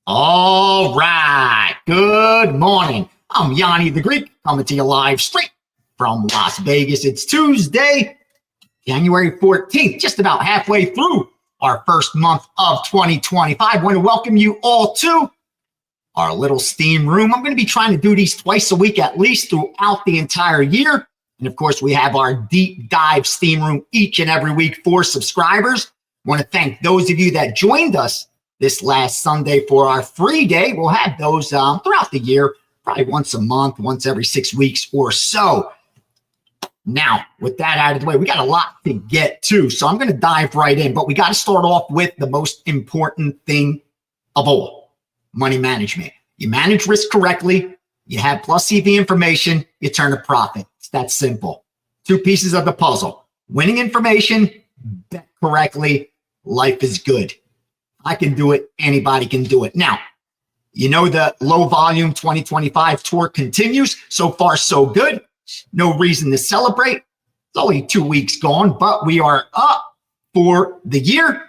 All right. Good morning. I'm Gianni the Greek coming to you live straight from Las Vegas. It's Tuesday, January 14th, just about halfway through our first month of 2025. I want to welcome you all to our little steam room. I'm going to be trying to do these twice a week at least throughout the entire year. And of course, we have our deep dive steam room each and every week for subscribers. I want to thank those of you that joined us this last Sunday for our free day. We'll have those throughout the year, probably once a month, once every 6 weeks or so. Now, with that out of the way, we got a lot to get to, so I'm going to dive right in. But we got to start off with the most important thing of all, money management. You manage risk correctly, you have plus CV information, you turn a profit. It's that simple. Two pieces of the puzzle. Winning information, bet correctly, life is good. I can do it. Anybody can do it. Now, you know the low volume 2025 tour continues. So far, so good. No reason to celebrate. It's only 2 weeks gone, but we are up for the year.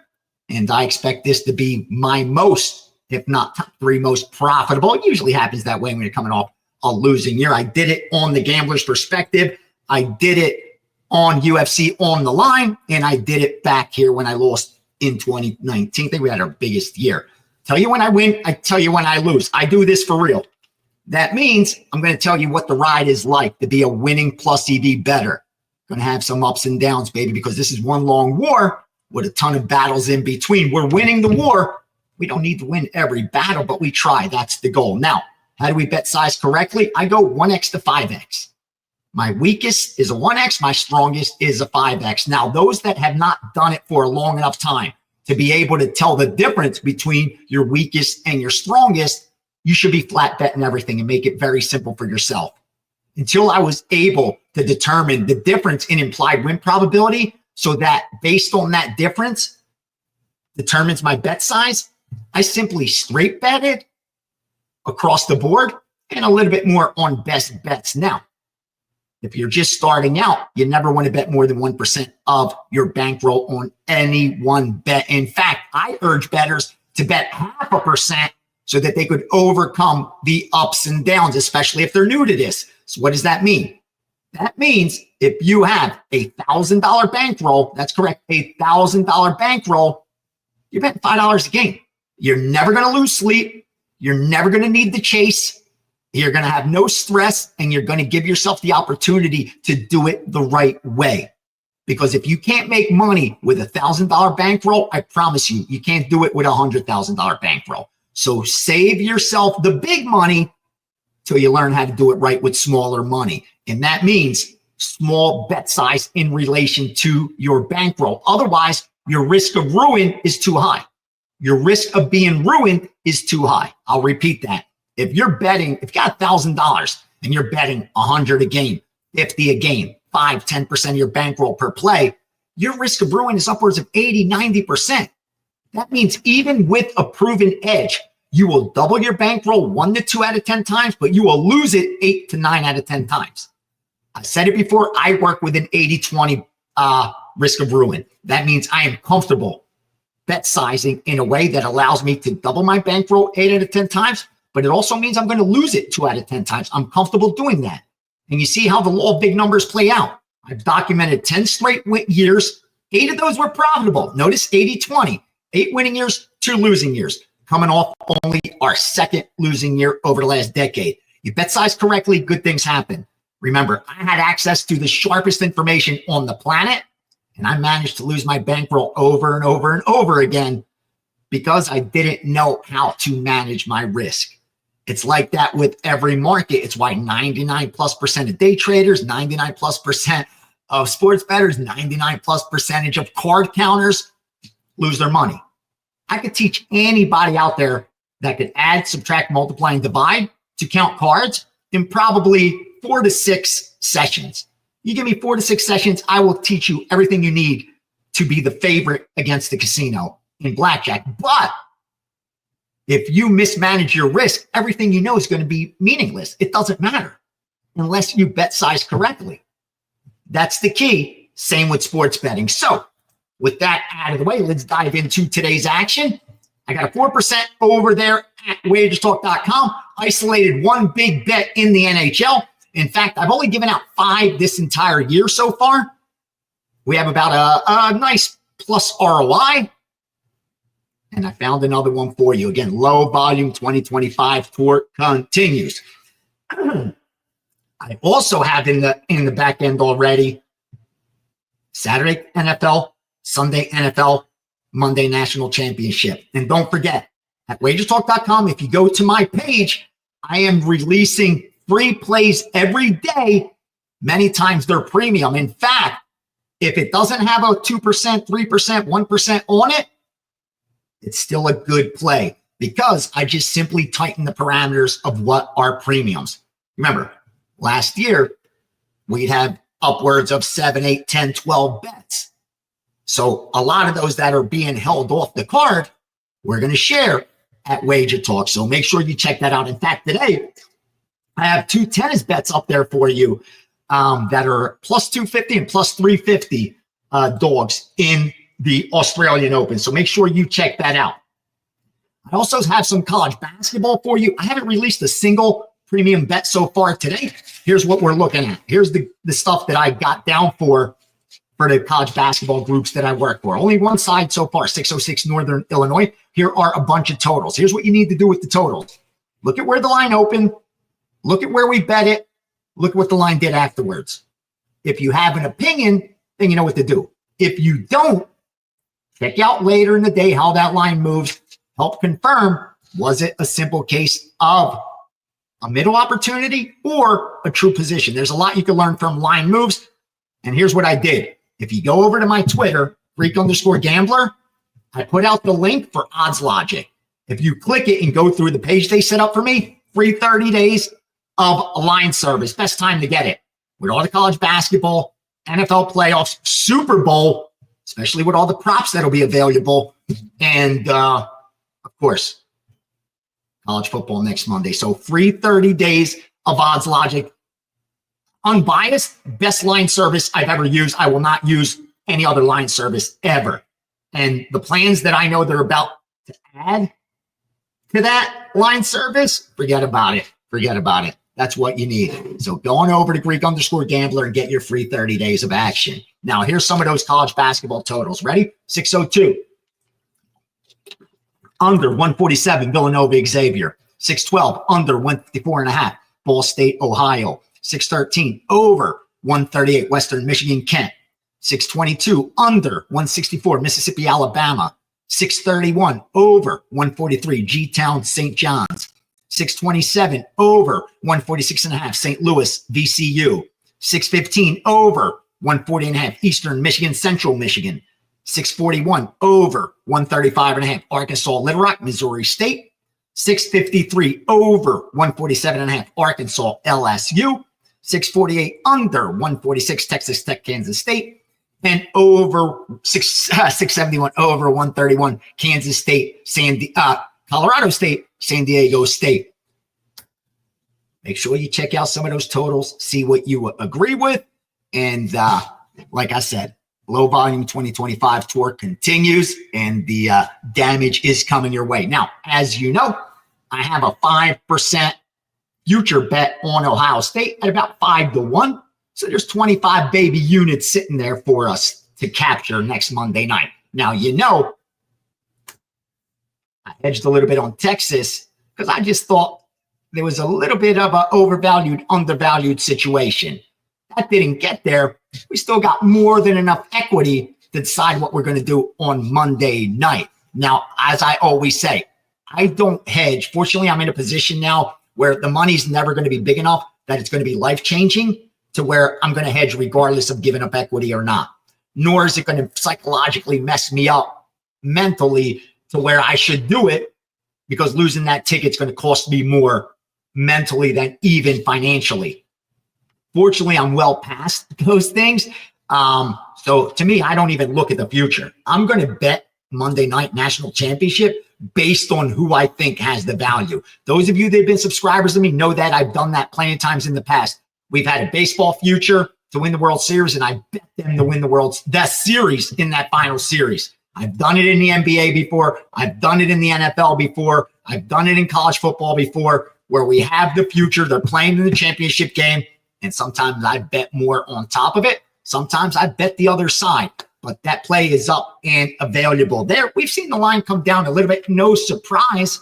And I expect this to be my most, if not top 3 most profitable. It usually happens that way when you're coming off a losing year. I did it on the gambler's perspective. I did it on UFC on the line. And I did it back here when I lost in 2019. I think we had our biggest year. Tell you when I win, I tell you when I lose. I do this for real. That means I'm going to tell you what the ride is like to be a winning plus EV bettor. Going to have some ups and downs, baby, because this is one long war with a ton of battles in between. We're winning the war. We don't need to win every battle, but we try. That's the goal. Now, how do we bet size correctly? I go 1x to 5x. My weakest is a 1x. My strongest is a 5x. Now, those that have not done it for a long enough time to be able to tell the difference between your weakest and your strongest, you should be flat betting everything and make it very simple for yourself. Until I was able to determine the difference in implied win probability so that based on that difference determines my bet size, I simply straight betted across the board and a little bit more on best bets. Now, if you're just starting out, you never want to bet more than 1% of your bankroll on any one bet. In fact, I urge bettors to bet 0.5% so that they could overcome the ups and downs, especially if they're new to this. So what does that mean? That means if you have a $1,000 bankroll, that's correct, a $1,000 bankroll, you're betting $5 a game. You're never going to lose sleep. You're never going to need to chase. You're going to have no stress, and you're going to give yourself the opportunity to do it the right way. Because if you can't make money with a $1,000 bankroll, I promise you, you can't do it with a $100,000 bankroll. So save yourself the big money till you learn how to do it right with smaller money. And that means small bet size in relation to your bankroll. Otherwise, your risk of ruin is too high. Your risk of being ruined is too high. I'll repeat that. If you're betting, if you got $1,000 and you're betting 100 a game, 50 a game, 5, 10% of your bankroll per play, your risk of ruin is upwards of 80, 90%. That means even with a proven edge, you will double your bankroll 1 to 2 out of 10 times, but you will lose it 8 to 9 out of 10 times. I said it before, I work with an 80-20 risk of ruin. That means I am comfortable bet sizing in a way that allows me to double my bankroll 8 out of 10 times, but it also means I'm going to lose it 2 out of 10 times. I'm comfortable doing that. And you see how the law of big numbers play out. I've documented 10 straight years. 8 of those were profitable. Notice 80-20. 8 winning years, 2 losing years. Coming off only our 2nd losing year over the last decade. You bet size correctly, good things happen. Remember, I had access to the sharpest information on the planet, and I managed to lose my bankroll over and over and over again because I didn't know how to manage my risk. It's like that with every market. It's why 99+% of day traders, 99+% of sports bettors, 99+% of card counters lose their money. I could teach anybody out there that could add, subtract, multiply, and divide to count cards in probably 4 to 6 sessions. You give me 4 to 6 sessions, I will teach you everything you need to be the favorite against the casino in blackjack. But if you mismanage your risk, everything you know is going to be meaningless. It doesn't matter unless you bet size correctly. That's the key. Same with sports betting. So with that out of the way, let's dive into today's action. I got a 4% over there at WagerTalk.com. Isolated one big bet in the NHL. In fact, I've only given out 5 this entire year so far. We have about a nice plus ROI. And I found another one for you. Again, low volume 2025 tour continues. I also have in the back end already Saturday NFL, Sunday NFL, Monday National Championship. And don't forget, at WagerTalk.com, if you go to my page, I am releasing free plays every day. Many times they're premium. In fact, if it doesn't have a 2%, 3%, 1% on it, it's still a good play because I just simply tighten the parameters of what are premiums. Remember, last year, we'd have upwards of 7, 8, 10, 12 bets. So a lot of those that are being held off the card, we're going to share at WagerTalk. So make sure you check that out. In fact, today, I have 2 tennis bets up there for you that are plus 250 and plus 350 dogs in the Australian Open. So make sure you check that out. I also have some college basketball for you. I haven't released a single premium bet so far today. Here's what we're looking at. Here's the stuff that I got down for the college basketball groups that I work for. Only one side so far, 606 Northern Illinois. Here are a bunch of totals. Here's what you need to do with the totals. Look at where the line opened. Look at where we bet it. Look at what the line did afterwards. If you have an opinion, then you know what to do. If you don't, check out later in the day how that line moves. Help confirm, was it a simple case of a middle opportunity or a true position? There's a lot you can learn from line moves. And here's what I did. If you go over to my Twitter, Greek_gambler, I put out the link for Odds Logic. If you click it and go through the page they set up for me, free 30 days of a line service. Best time to get it. With all the college basketball, NFL playoffs, Super Bowl, especially with all the props that'll be available. And, of course, college football next Monday. So free 30 days of Odds Logic. Unbiased, best line service I've ever used. I will not use any other line service ever. And the plans that I know they're about to add to that line service, forget about it. Forget about it. That's what you need. So go on over to Greek_gambler and get your free 30 days of action. Now, here's some of those college basketball totals. Ready? 602. Under 147, Villanova Xavier. 612, under 154.5, Ball State, Ohio. 613, over 138, Western Michigan, Kent. 622, under 164, Mississippi, Alabama. 631, over 143, G-Town, St. John's. 627, over 146.5, St. Louis, VCU. 615, over 140.5, Eastern Michigan, Central Michigan. 641, over 135.5, Arkansas, Little Rock, Missouri State. 653, over 147.5, Arkansas, LSU. 648, under 146, Texas Tech, Kansas State. And over 671, over 131, Kansas State, Colorado State, San Diego State. Make sure you check out some of those totals, see what you agree with. And like I said, low volume 2025 tour continues and the damage is coming your way. Now, as you know, I have a 5% future bet on Ohio State at about 5-1. So there's 25 baby units sitting there for us to capture next Monday night. Now, you know, I hedged a little bit on Texas because I just thought there was a little bit of an overvalued, undervalued situation. That didn't get there. We still got more than enough equity to decide what we're going to do on Monday night. Now, as I always say, I don't hedge. Fortunately, I'm in a position now where the money's never going to be big enough that it's going to be life-changing to where I'm going to hedge regardless of giving up equity or not. Nor is it going to psychologically mess me up mentally to where I should do it because losing that ticket's going to cost me more mentally than even financially. Fortunately, I'm well past those things. So to me, I don't even look at the future. I'm going to bet Monday night national championship based on who I think has the value. Those of you that have been subscribers to me know that I've done that plenty of times in the past. We've had a baseball future to win the World Series, and I bet them to win the series in that final series. I've done it in the NBA before. I've done it in the NFL before. I've done it in college football before where we have the future. They're playing in the championship game. And sometimes I bet more on top of it. Sometimes I bet the other side. But that play is up and available there. We've seen the line come down a little bit. No surprise.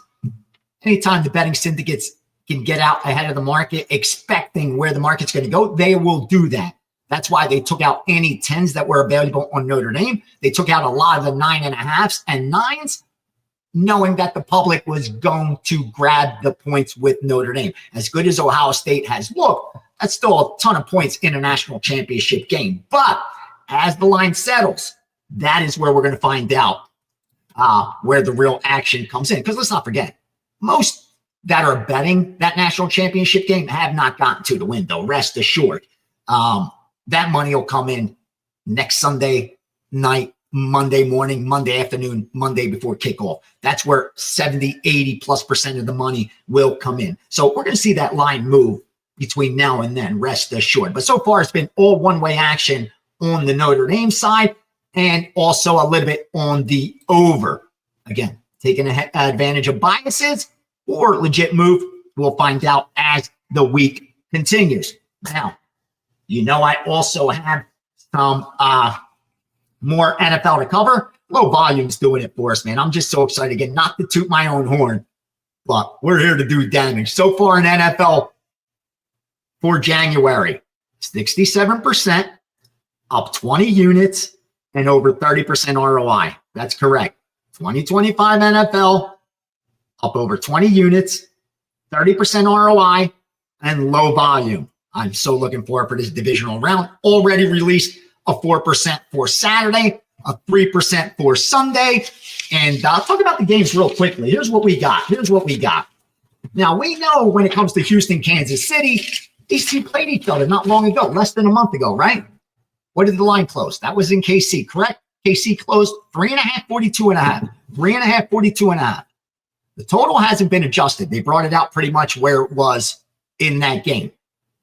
Anytime the betting syndicates can get out ahead of the market, expecting where the market's going to go, they will do that. That's why they took out any 10s that were available on Notre Dame. They took out a lot of the 9.5s and 9s, knowing that the public was going to grab the points with Notre Dame. As good as Ohio State has looked, that's still a ton of points in a national championship game. But as the line settles, that is where we're going to find out where the real action comes in. Because let's not forget, most that are betting that national championship game have not gotten to the window. Rest assured. That money will come in next Sunday night, Monday morning, Monday afternoon, Monday before kickoff. That's where 70, 80+% of the money will come in. So we're going to see that line move between now and then, rest assured. But so far, it's been all one-way action on the Notre Dame side and also a little bit on the over. Again, taking advantage of biases or legit move. We'll find out as the week continues. Now, I also have some more NFL to cover. Low volume's doing it for us, man. I'm just so excited. Again, not to toot my own horn, but we're here to do damage. So far in NFL for January, 67%, up 20 units, and over 30% ROI. That's correct. 2025 NFL, up over 20 units, 30% ROI, and low volume. I'm so looking forward for this divisional round. Already released a 4% for Saturday, a 3% for Sunday. And I'll talk about the games real quickly. Here's what we got. Now, we know when it comes to Houston, Kansas City, these two played each other not long ago, less than a month ago, right? What did the line close? That was in KC, correct? KC closed 3.5, 42.5. 3.5, 42.5. The total hasn't been adjusted. They brought it out pretty much where it was in that game.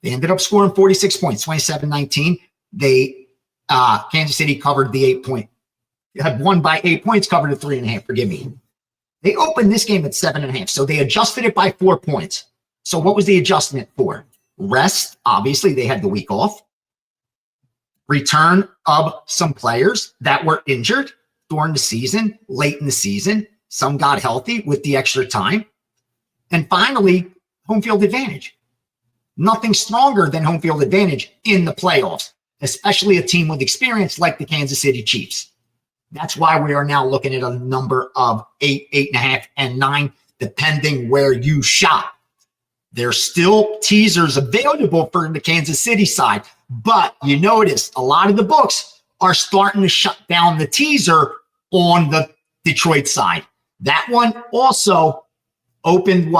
They ended up scoring 46 points, 27-19. Kansas City covered the 8 point. Had won by 8 points, covered a 3.5. Forgive me. They opened this game at 7.5, so they adjusted it by 4 points. So what was the adjustment for? Rest, obviously, they had the week off. Return of some players that were injured during the season, late in the season. Some got healthy with the extra time. And finally, home field advantage. Nothing stronger than home field advantage in the playoffs, especially a team with experience like the Kansas City Chiefs. That's why we are now looking at a number of 8, 8.5, and 9, depending where you shop. There's still teasers available for the Kansas City side, but you notice a lot of the books are starting to shut down the teaser on the Detroit side. That one also opened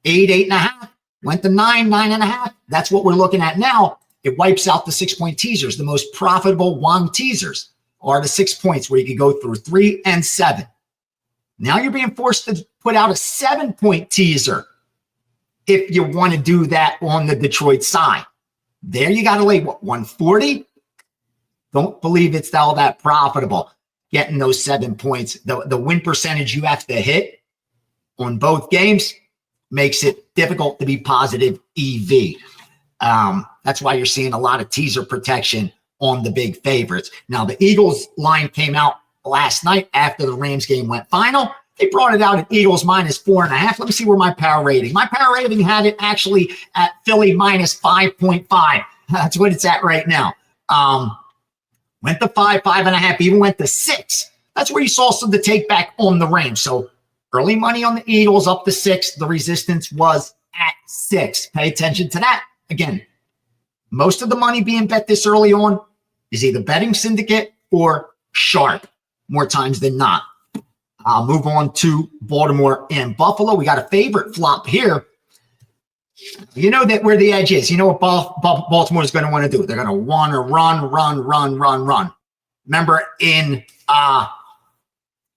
8, 8.5, went to 9, 9.5. That's what we're looking at now. It wipes out the 6-point teasers. The most profitable one teasers are the 6 points where you can go through 3 and 7. Now you're being forced to put out a 7-point teaser if you want to do that on the Detroit side. There you got to lay 140. Don't believe it's all that profitable getting those 7 points. The win percentage you have to hit on both games makes it difficult to be positive EV. That's why you're seeing a lot of teaser protection on the big favorites. Now, the Eagles line came out last night after the Rams game went final. They brought it out at Eagles -4.5. Let me see where my power rating. My power rating had it actually at Philly -5.5. That's what it's at right now. Went to 5, 5.5, even went to 6. That's where you saw some of the take back on the Rams. So early money on the Eagles up to 6. The resistance was at 6. Pay attention to that. Again, most of the money being bet this early on is either betting syndicate or sharp, more times than not. I'll move on to Baltimore and Buffalo. We got a favorite flop here. You know that where the edge is. You know what Baltimore is going to want to do. They're going to want to run. Remember in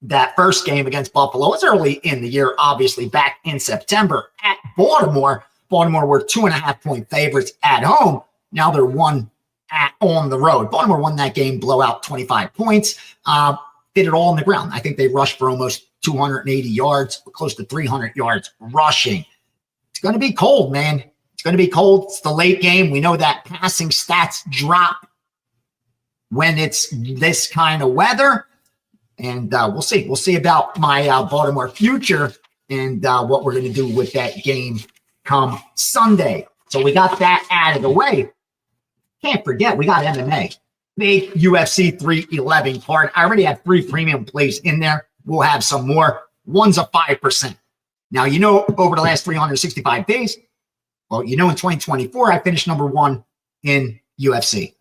that first game against Buffalo, it was early in the year, obviously back in September at Baltimore. Baltimore were 2.5-point favorites at home. Now they're 1 on the road. Baltimore won that game, blowout 25 points. Did it all on the ground. I think they rushed for almost 280 yards, close to 300 yards rushing. It's going to be cold, man. It's going to be cold. It's the late game. We know that passing stats drop when it's this kind of weather. And we'll see. We'll see about my Baltimore future and what we're going to do with that game come Sunday. So we got that out of the way. Can't forget, we got MMA. Big UFC 311 card. I already have 3 premium plays in there. We'll have some more. One's a 5%. Now, you know, over the last 365 days, well, you know, in 2024, I finished number 1 in UFC.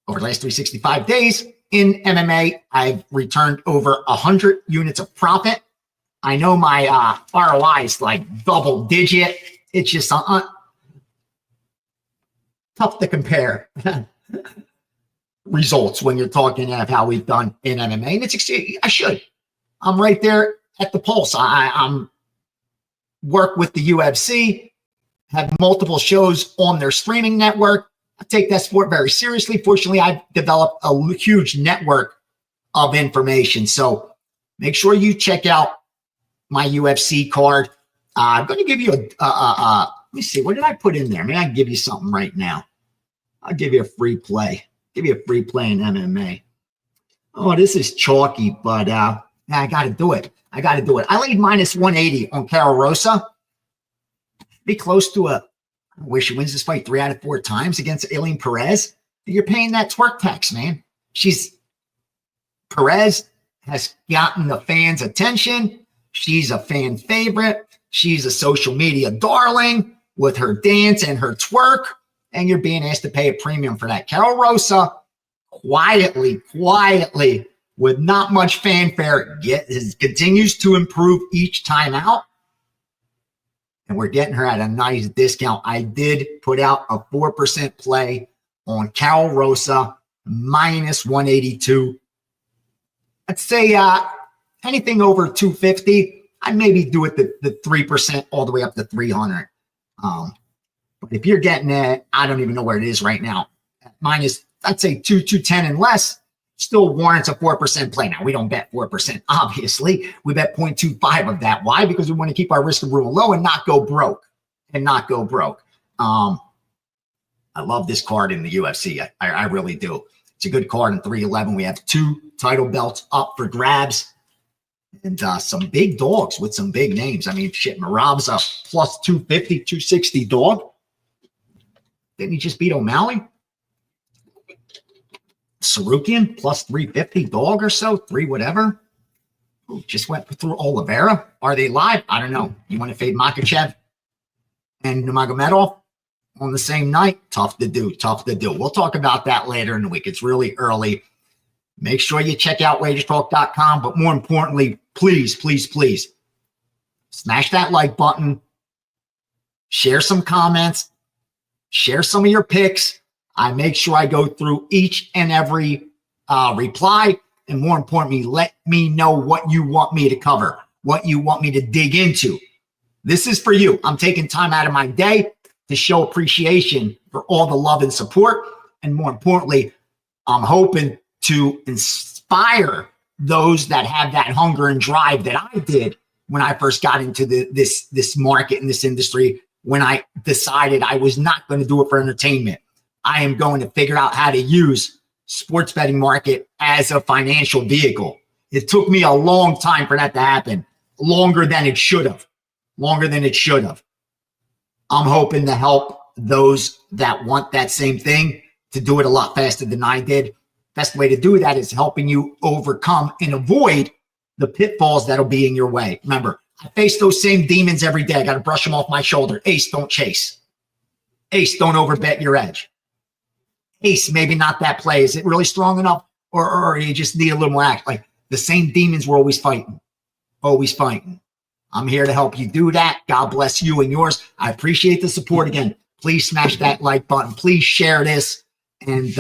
Over the last 365 days in MMA, I've returned over 100 units of profit. I know my ROI is like double digit. It's just tough to compare results when you're talking of how we've done in MMA. And I should. I'm right there at the pulse. I'm work with the UFC, have multiple shows on their streaming network. I take that sport very seriously. Fortunately, I've developed a huge network of information. So make sure you check out my UFC card. I'm going to give you let me see, what did I put in there? Maybe I can give you something right now. I'll give you a free play. Give you a free play in MMA. Oh, this is chalky, but I got to do it. I laid minus 180 on Carol Rosa. Be close to where she wins this fight 3 out of 4 times against Aileen Perez. You're paying that twerk tax, man. Perez has gotten the fans' attention. She's a fan favorite. She's a social media darling with her dance and her twerk. And you're being asked to pay a premium for that. Carol Rosa, quietly, with not much fanfare, continues to improve each time out. And we're getting her at a nice discount. I did put out a 4% play on Carol Rosa, minus 182. I'd say anything over 250, I'd maybe do it the 3% all the way up to 300. But if you're getting it, I don't even know where it is right now. Minus, I'd say 210 and less, still warrants a 4% play. Now, we don't bet 4%, obviously. We bet 0.25 of that. Why? Because we want to keep our risk of ruin low and not go broke. I love this card in the UFC. I really do. It's a good card in 311. We have 2 title belts up for grabs. And some big dogs with some big names. I mean, shit, Marab's a plus 250, 260 dog. Didn't he just beat O'Malley? Sarukian, plus 350 dog or so, 3 whatever. Ooh, just went through Oliveira. Are they live? I don't know. You want to fade Makachev and Nurmagomedov on the same night? Tough to do. We'll talk about that later in the week. It's really early. Make sure you check out WagerTalk.com. But more importantly, please smash that like button. Share some comments. Share some of your picks. I make sure I go through each and every reply. And more importantly, let me know what you want me to cover, what you want me to dig into. This is for you. I'm taking time out of my day to show appreciation for all the love and support. And more importantly, I'm hoping to inspire those that have that hunger and drive that I did when I first got into this market and this industry, when I decided I was not going to do it for entertainment. I am going to figure out how to use sports betting market as a financial vehicle. It took me a long time for that to happen, longer than it should have. I'm hoping to help those that want that same thing to do it a lot faster than I did. Best way to do that is helping you overcome and avoid the pitfalls that'll be in your way. Remember, I face those same demons every day. I got to brush them off my shoulder. Ace, don't chase. Ace, don't overbet your edge. Ace, maybe not that play. Is it really strong enough? Or you just need a little more act? Like the same demons we're always fighting. I'm here to help you do that. God bless you and yours. I appreciate the support again. Please smash that like button. Please share this and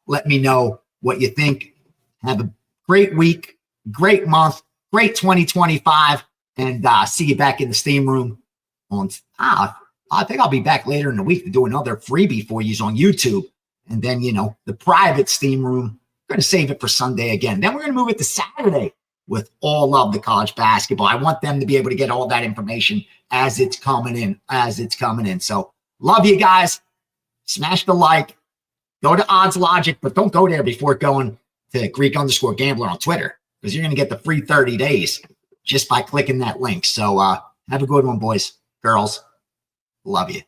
let me know what you think. Have a great week, great month, great 2025, and see you back in the steam room on I think I'll be back later in the week to do another freebie for you on YouTube. And then, the private steam room, we're going to save it for Sunday again. Then we're going to move it to Saturday. with all of the college basketball. I want them to be able to get all that information as it's coming in, So love you guys. Smash the like. Go to Odds Logic, but don't go there before going to Greek_Gambler on Twitter, because you're going to get the free 30 days just by clicking that link. So have a good one, boys, girls. Love you.